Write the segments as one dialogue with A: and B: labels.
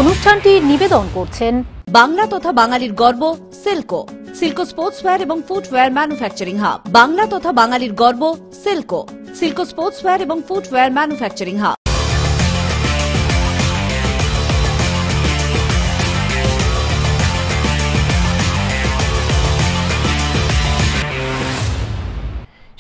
A: অনুষ্ঠানটি নিবেদন করছেন
B: বাংলা তথা বাঙালির গর্ব সিল্কো। সিল্কো স্পোর্টসওয়্যার এবং ফুটওয়্যার ম্যানুফ্যাকচারিং হাব। বাংলা তথা বাঙালির গর্ব সিল্কো। সিল্কো স্পোর্টসওয়্যার এবং footwear manufacturing hub.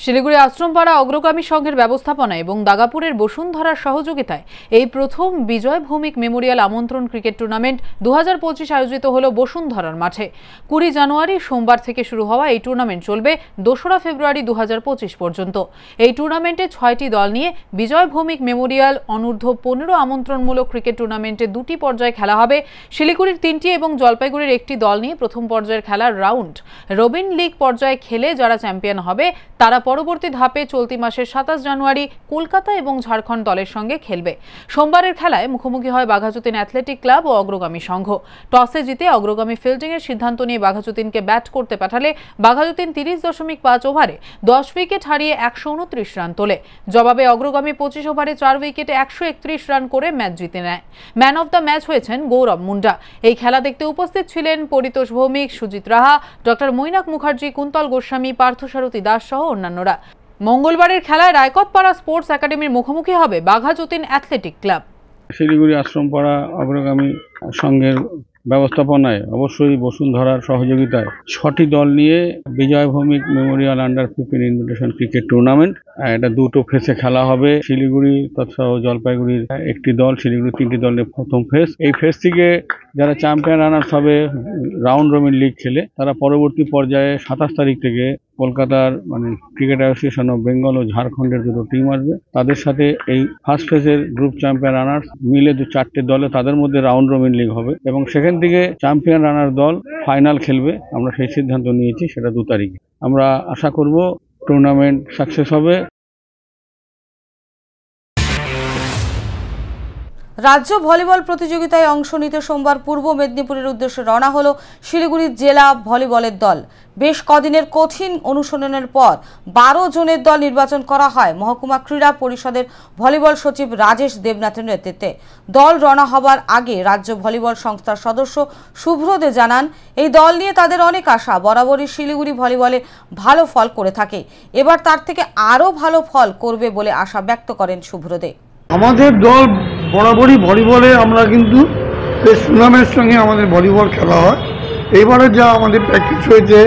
C: Siliguri Ashrampara Agragami সংঘের ব্যবস্থাপনায় এবং দাগাপুরের বসুন্ধরার সহযোগিতায় এই প্রথম বিজয় ভৌমিক মেমোরিয়াল আমন্ত্রণ ক্রিকেট টুর্নামেন্ট 2025 আয়োজিত হল বসুন্ধরার মাঠে। 20 জানুয়ারি সোমবার থেকে শুরু হওয়া এই টুর্নামেন্ট চলবে 2রা ফেব্রুয়ারি 2025 পর্যন্ত। এই টুর্নামেন্টে 6টি দল নিয়ে বিজয় ভৌমিক মেমোরিয়াল অনূর্ধ্ব 15 আমন্ত্রণমূলক ক্রিকেট টুর্নামেন্টে 2টি পর্যায়ে খেলা হবে। শিলিগুড়ির 3টি এবং জলপাইগুড়ির 1টি দল নিয়ে প্রথম পর্যায়ের খেলার রাউন্ড রবিন লিগ পর্যায়ে খেলে যারা চ্যাম্পিয়ন হবে তারা পরবর্তী ধাপে চলতি মাসের 27 জানুয়ারি কলকাতা এবং ঝাড়খণ্ড দলের সঙ্গে খেলবে। সোমবারের খেলায় মুখোমুখি হয় বাঘাযতীন অ্যাথলেটিক ক্লাব ও অগ্রগামী সংঘ। টসে জিতে অগ্রগামী ফিল্ডিংয়ের সিদ্ধান্ত নিয়ে বাঘাযতীনকে ব্যাট করতে পাঠালে বাঘাযতীন 30.5 ওভারে 10 উইকেট হারিয়ে 129 রান তোলে। জবাবে অগ্রগামী 25 ওভারে 4 উইকেটে 131 রান করে ম্যাচ জিতে নেয়। ম্যান অফ দ্য ম্যাচ হয়েছেন গৌরব মুন্ডা। এই খেলা দেখতে উপস্থিত ছিলেন পরিতোষ ভৌমিক, সুজিত রাহা, ডক্টর মৈনাক মুখার্জি, কুন্তল গোস্বামী, পার্থসারথী দাস সহ অন্যান্যরা। মঙ্গলবারের খেলায় রায়কতপাড়া স্পোর্টস একাডেমির মুখোমুখি হবে বাঘাযতীন অ্যাথলেটিক ক্লাব।
D: শিলিগুড়ি আশ্রমপাড়া অগ্রগামী সংঘের ব্যবস্থাপনায় অবশ্যই বসুন্ধরার সহযোগিতায় 6টি দল নিয়ে Bijoy Bhowmik memorial under 15 invitation cricket tournament. এটা 2টো ফেসে খেলা হবে। শিলিগুড়ি তথা জলপাইগুড়ির 1টি দল, শিলিগুড়ির 3টি দলের প্রথম ফেস। এই ফেস থেকে যারা চ্যাম্পিয়ন রানার্স হবে রাউন্ড রবিন লিগ খেলে তারা পরবর্তী পর্যায়ে 27 তারিখ থেকে কলকাতার ক্রিকেট অ্যাসোসিয়েশন অফ বেঙ্গল ও ঝাড়খণ্ডের 2টো টিম আসবে। তাদের সাথে এই ফার্স্ট ফেজের গ্রুপ চ্যাম্পিয়ন রানার্স মিলে 4টে দলে তাদের মধ্যে রাউন্ড রবিন লিগ হবে এবং সেখান থেকে চ্যাম্পিয়ন রানার দল ফাইনাল খেলবে। আমরা সেই সিদ্ধান্ত নিয়েছি, সেটা 2 তারিখে। আমরা আশা করব টুর্নামেন্ট সাকসেস হবে।
E: রাজ্য ভলিবল প্রতিযোগিতায় অংশ নিতে সোমবার পূর্ব মেদিনীপুরের উদ্দেশ্যে রওনা হলো শিলিগুড়ির জেলা ভলিবলের দল। বেশ কদিনের কঠিন অনুশীলনের পর 12 জনের দল নির্বাচন করা হয় মহকুমা ক্রীড়া পরিষদের ভলিবল সচিব রাজেশ দেবনাথের নেতৃত্বে। দল রওনা হবার আগে রাজ্য ভলিবল সংস্থার সদস্য শুভ্র দে জানান, এই দল নিয়ে তাদের অনেক আশা। বরাবরই শিলিগুড়ি ভলিবলে ভালো ফল করে থাকে, এবার তার থেকে আরও ভালো ফল করবে বলে আশা ব্যক্ত করেন শুভ্র দে।
F: আমাদের দল বরাবরই ভলিবলে আমরা কিন্তু বেশ সুনামের সঙ্গে আমাদের ভলিবল খেলা হয়। এইবারে যা আমাদের প্র্যাকটিস হয়েছে,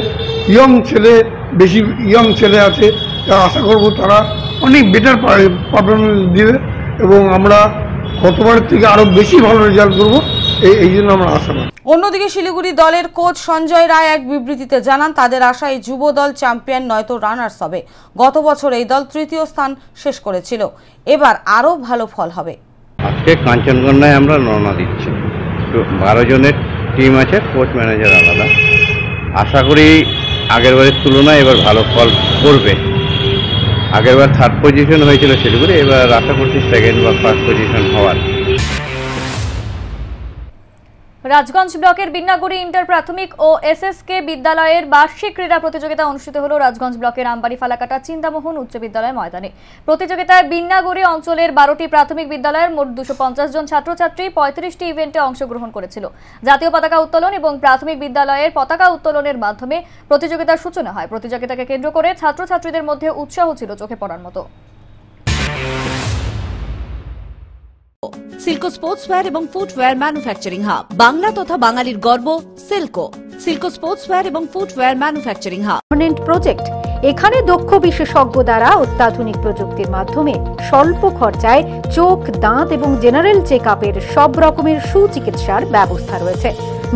F: বেশি ইয়ং ছেলে আছে, যা আশা করব তারা অনেক বেটার পারফরমেন্স দিবে এবং আমরা গতবারের থেকে আরও বেশি ভালো রেজাল্ট করবো, এই জন্য আমরা আশাবাদী।
E: অন্যদিকে শিলিগুড়ি দলের কোচ সঞ্জয় রায় এক বিবৃতিতে জানান, তাদের আশা এই যুব দল চ্যাম্পিয়ন নয়তো রানার্স হবে। গত বছর এই দল 3য় স্থান শেষ করেছিল, এবার আরও ভালো ফল হবে।
G: আজকে কাঞ্চনগঞ্জায় আমরা রওনা দিচ্ছি। 12 জনের টিম আছে, কোচ ম্যানেজার আলাদা। আশা করি আগেরবারের তুলনায় এবার ভালো ফল করবে। আগেরবার 3rd পজিশন হয়েছিল শিলিগুড়ি, এবার আশা করছি 2nd বা 1st পজিশন হওয়ার।
H: রাজগঞ্জ ব্লকের বিন্নাগুড়ি ইন্টার প্রাথমিক ও এসএসকে বিদ্যালয়ের বার্ষিক ক্রীড়া প্রতিযোগিতা অনুষ্ঠিত হল রাজগঞ্জ ব্লকের আমবাড়ি ফালাকাটা চিন্তামোহন উচ্চ বিদ্যালয় ময়দানে। প্রতিযোগিতায় বিন্নাগুড়ি অঞ্চলের 12টি প্রাথমিক বিদ্যালয়ের মোট 250 জন ছাত্রছাত্রী 35টি ইভেন্টে অংশগ্রহণ করেছিল। জাতীয় পতাকা উত্তোলন এবং প্রাথমিক বিদ্যালয়ের পতাকা উত্তোলনের মাধ্যমে প্রতিযোগিতার সূচনা হয়। প্রতিযোগিতাকে কেন্দ্র করে ছাত্রছাত্রীদের মধ্যে উৎসাহ ছিল চোখে পড়ার মতো।
B: সিল্কো স্পোর্টসওয়্যার এবং ফুটওয়্যার ম্যানুফ্যাকচারিং হাব। বাংলা তথা বাঙালির গর্ব সিল্কো। সিল্কো স্পোর্টসওয়্যার এবং ফুটওয়্যার ম্যানুফ্যাকচারিং হাব।
A: প্রজেক্ট এখানে দক্ষ বিশেষজ্ঞ দ্বারা অত্যাধুনিক প্রযুক্তির মাধ্যমে স্বল্প খরচায় চোখ, দাঁত এবং জেনারেল চেক আপের সব রকমের সুচিকিৎসার ব্যবস্থা রয়েছে।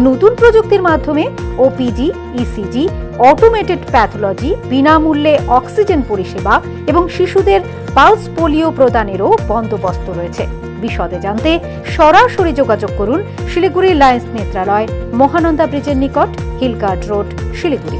A: নতুন প্রযুক্তির মাধ্যমে ওপিডি, ইসিজি, অটোমেটেড প্যাথোলজি, বিনামূল্যে অক্সিজেন পরিষেবা এবং শিশুদের পালস পোলিও প্রদানেরও বন্দোবস্ত রয়েছে। বিশদে জানতে সরাসরি যোগাযোগ করুন শিলিগুড়ি লায়ন্স নেত্রালয়, মহানন্দা ব্রিজের নিকট, হিলগার্ড রোড, শিলিগুড়ি।